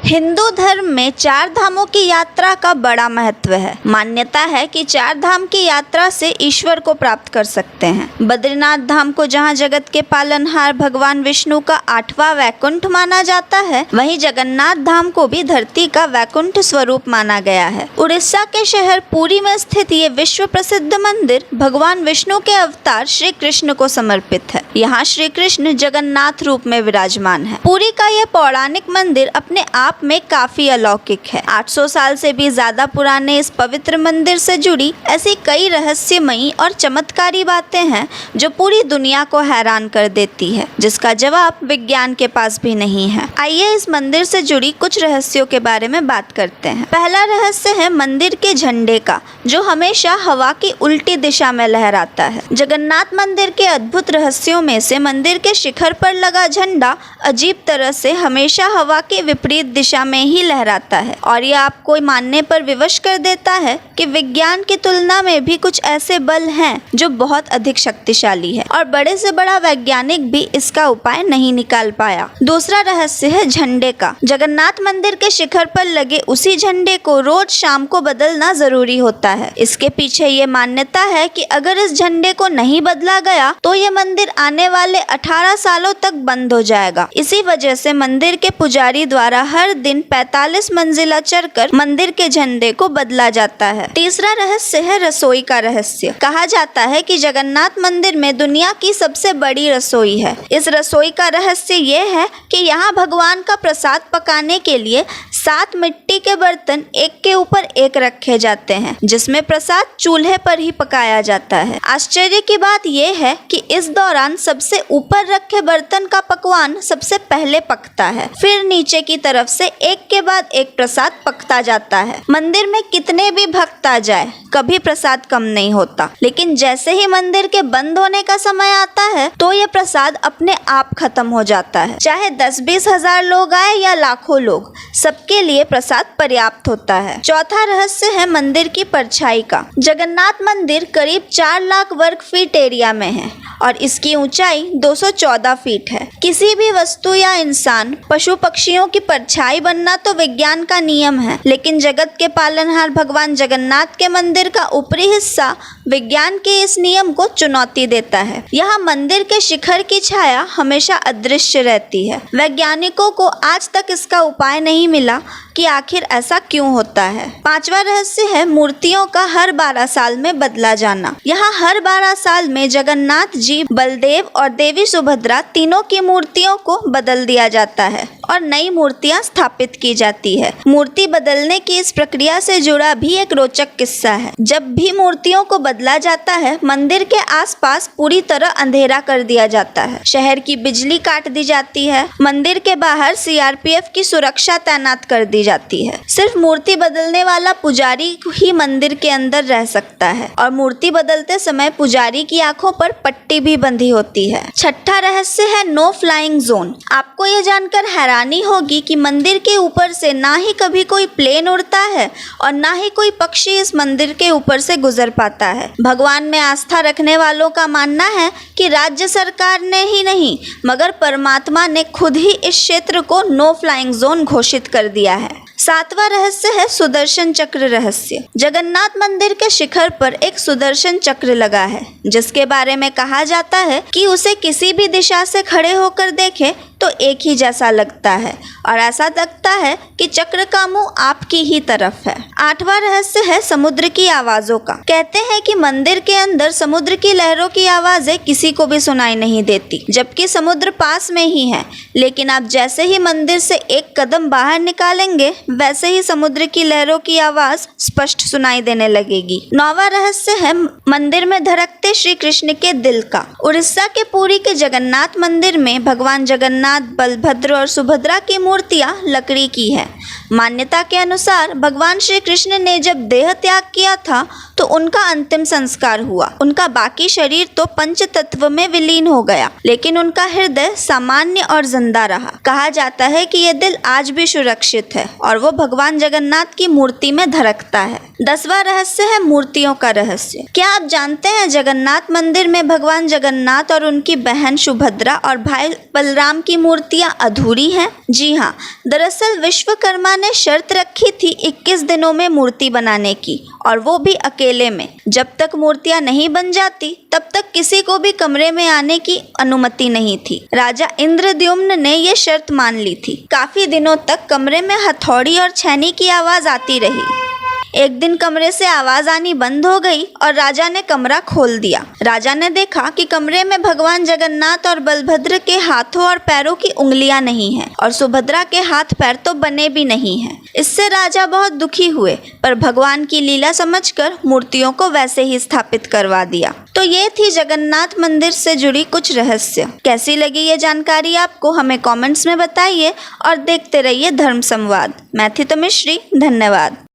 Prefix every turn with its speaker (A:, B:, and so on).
A: हिंदू धर्म में चार धामों की यात्रा का बड़ा महत्व है। मान्यता है कि चार धाम की यात्रा से ईश्वर को प्राप्त कर सकते हैं। बद्रीनाथ धाम को जहां जगत के पालनहार भगवान विष्णु का 8वां वैकुंठ माना जाता है, वहीं जगन्नाथ धाम को भी धरती का वैकुंठ स्वरूप माना गया है। उड़ीसा के शहर पुरी में स्थित ये विश्व प्रसिद्ध मंदिर भगवान विष्णु के अवतार श्री कृष्ण को समर्पित है। यहाँ श्री कृष्ण जगन्नाथ रूप में विराजमान है। पुरी का यह पौराणिक मंदिर अपने आप में काफी अलौकिक है। 800 साल से भी ज्यादा पुराने इस पवित्र मंदिर से जुड़ी ऐसी कई रहस्यमयी और चमत्कारी बातें हैं जो पूरी दुनिया को हैरान कर देती है, जिसका जवाब विज्ञान के पास भी नहीं है। आइए इस मंदिर से जुड़ी कुछ रहस्यों के बारे में बात करते हैं। पहला रहस्य है मंदिर के झंडे का, जो हमेशा हवा की उल्टी दिशा में लहराता है। जगन्नाथ मंदिर के अद्भुत रहस्यों में से मंदिर के शिखर पर लगा झंडा अजीब तरह से हमेशा हवा के विपरीत दिशा में ही लहराता है, और यह आपको मानने पर विवश कर देता है कि विज्ञान की तुलना में भी कुछ ऐसे बल हैं जो बहुत अधिक शक्तिशाली है, और बड़े से बड़ा वैज्ञानिक भी इसका उपाय नहीं निकाल पाया। दूसरा रहस्य है झंडे का। जगन्नाथ मंदिर के शिखर पर लगे उसी झंडे को रोज शाम को बदलना जरूरी होता है। इसके पीछे ये मान्यता है कि अगर इस झंडे को नहीं बदला गया तो ये मंदिर आने वाले 18 सालों तक बंद हो जाएगा। इसी वजह से मंदिर के पुजारी द्वारा हर दिन 45 मंजिला चढ़कर मंदिर के झंडे को बदला जाता है। तीसरा रहस्य है रसोई का रहस्य। कहा जाता है कि जगन्नाथ मंदिर में दुनिया की सबसे बड़ी रसोई है। इस रसोई का रहस्य ये है कि यहाँ भगवान का प्रसाद पकाने के लिए 7 मिट्टी के बर्तन एक के ऊपर एक रखे जाते हैं, जिसमें प्रसाद चूल्हे पर ही पकाया जाता है। आश्चर्य की बात यह है कि इस दौरान सबसे ऊपर रखे बर्तन का पकवान सबसे पहले पकता है, फिर नीचे की तरफ से एक के बाद एक प्रसाद पकता जाता है। मंदिर में कितने भी भक्त आ जाए, कभी प्रसाद कम नहीं होता, लेकिन जैसे ही मंदिर के बंद होने का समय आता है तो ये प्रसाद अपने आप खत्म हो जाता है। चाहे 10-20 हजार लोग आए या लाखों लोग, सबके लिए प्रसाद पर्याप्त होता है। चौथा रहस्य है मंदिर की परछाई का। जगन्नाथ मंदिर करीब 4 लाख वर्ग फीट एरिया में है और इसकी ऊंचाई 214 फीट है। किसी भी वस्तु या इंसान, पशु पक्षियों की परछाई बनना तो विज्ञान का नियम है, लेकिन जगत के पालनहार भगवान जगन्नाथ के मंदिर का ऊपरी हिस्सा विज्ञान के इस नियम को चुनौती देता है। यहाँ मंदिर के शिखर की छाया हमेशा अदृश्य रहती है। वैज्ञानिकों को आज तक इसका उपाय नहीं मिला कि आखिर ऐसा क्यों होता है। पांचवा रहस्य है मूर्तियों का हर 12 साल में बदला जाना। यहाँ हर 12 साल में जगन्नाथ जी, बलदेव और देवी सुभद्रा तीनों की मूर्तियों को बदल दिया जाता है और नई मूर्तियां स्थापित की जाती है। मूर्ति बदलने की इस प्रक्रिया से जुड़ा भी एक रोचक किस्सा है। जब भी मूर्तियों को बदला जाता है, मंदिर के आसपास पूरी तरह अंधेरा कर दिया जाता है। शहर की बिजली काट दी जाती है। मंदिर के बाहर CRPF की सुरक्षा तैनात कर दी जाती है। सिर्फ मूर्ति बदलने वाला पुजारी ही मंदिर के अंदर रह सकता है और मूर्ति बदलते समय पुजारी की आंखों पर पट्टी भी बंधी होती है। छठा रहस्य है नो फ्लाइंग जोन। आपको ये जानकर हैरानी होगी कि मंदिर के ऊपर से ना ही कभी कोई प्लेन उड़ता है और ना ही कोई पक्षी इस मंदिर के ऊपर से गुजर पाता है। भगवान में आस्था रखने वालों का मानना है कि राज्य सरकार ने ही नहीं, मगर परमात्मा ने खुद ही इस क्षेत्र को नो फ्लाइंग जोन घोषित कर दिया है। सातवां रहस्य है सुदर्शन चक्र रहस्य। जगन्नाथ मंदिर के शिखर पर एक सुदर्शन चक्र लगा है, जिसके बारे में कहा जाता है कि उसे किसी भी दिशा से खड़े होकर देखें तो एक ही जैसा लगता है और ऐसा लगता है कि चक्र का मुंह आपकी ही तरफ है। आठवां रहस्य है समुद्र की आवाजों का। कहते हैं कि मंदिर के अंदर समुद्र की लहरों की आवाजें किसी को भी सुनाई नहीं देती, जबकि समुद्र पास में ही है, लेकिन आप जैसे ही मंदिर से एक कदम बाहर निकालेंगे, वैसे ही समुद्र की लहरों की आवाज स्पष्ट सुनाई देने लगेगी। नौवां रहस्य है मंदिर में धड़कते श्री कृष्ण के दिल का। उड़ीसा के पुरी के जगन्नाथ मंदिर में भगवान जगन्नाथ, बलभद्र और सुभद्रा की मूर्तियां लकड़ी की है। मान्यता के अनुसार भगवान श्री कृष्ण ने जब देह त्याग किया था तो उनका अंतिम संस्कार हुआ। उनका बाकी शरीर तो पंच तत्व में विलीन हो गया, लेकिन उनका हृदय सामान्य और जिंदा रहा। कहा जाता है कि यह दिल आज भी सुरक्षित है और वो भगवान जगन्नाथ की मूर्ति में धड़कता है। 10वां रहस्य है मूर्तियों का रहस्य। क्या आप जानते हैं जगन्नाथ मंदिर में भगवान जगन्नाथ और उनकी बहन सुभद्रा और भाई बलराम की मूर्तियां अधूरी हैं? जी हाँ, दरअसल विश्वकर्मा ने शर्त रखी थी 21 दिनों में मूर्ति बनाने की, और वो भी अकेले में। जब तक मूर्तियां नहीं बन जाती तब तक किसी को भी कमरे में आने की अनुमति नहीं थी। राजा इंद्रद्युम्न ने ये शर्त मान ली थी। काफी दिनों तक कमरे में हथौड़ी और छेनी की आवाज आती रही। एक दिन कमरे से आवाज आनी बंद हो गई और राजा ने कमरा खोल दिया। राजा ने देखा कि कमरे में भगवान जगन्नाथ और बलभद्र के हाथों और पैरों की उंगलियां नहीं हैं और सुभद्रा के हाथ पैर तो बने भी नहीं हैं। इससे राजा बहुत दुखी हुए, पर भगवान की लीला समझकर मूर्तियों को वैसे ही स्थापित करवा दिया। तो ये थी जगन्नाथ मंदिर से जुड़ी कुछ रहस्य। कैसी लगी ये जानकारी आपको, हमें कमेंट्स में बताइए और देखते रहिए धर्म संवाद। मैं थी तमिश्री, धन्यवाद।